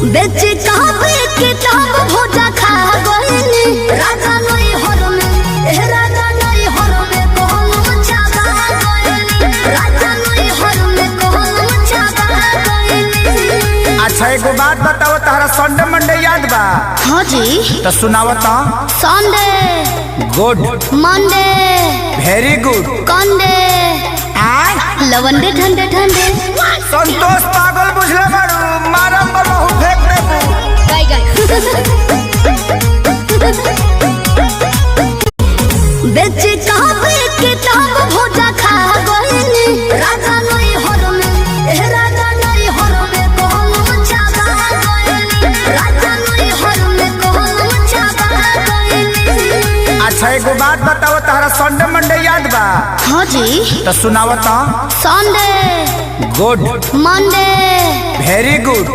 बेच काबे किताब भोजा खा गइनी राजा नई हर में राजा नई हर में कहलम चाबा गइनी राजा नई हर में कहलम चाबा गइनी। अच्छा एगो बात बताओ, तारा संडे मंडे याद बा? हाँ जी। तो सुनावत। Sunday good, Monday very good, कंडे लवंडे ठंडे ठंडे। संतोष पागल बुझले बारू, मारम बहु फेंक देबू। गाय गाय बेच काबे किताब भोजा खा गइनी राजा नई हर में राजा नई हर में कहलम चाबा गइनी राजा नई हर में कहलम चाबा गइनी। अच्छा एगो बात बताओ, तारा संडे मंडे याद बा? हाँ जी। तो सुनावत। Sunday good, Monday very good,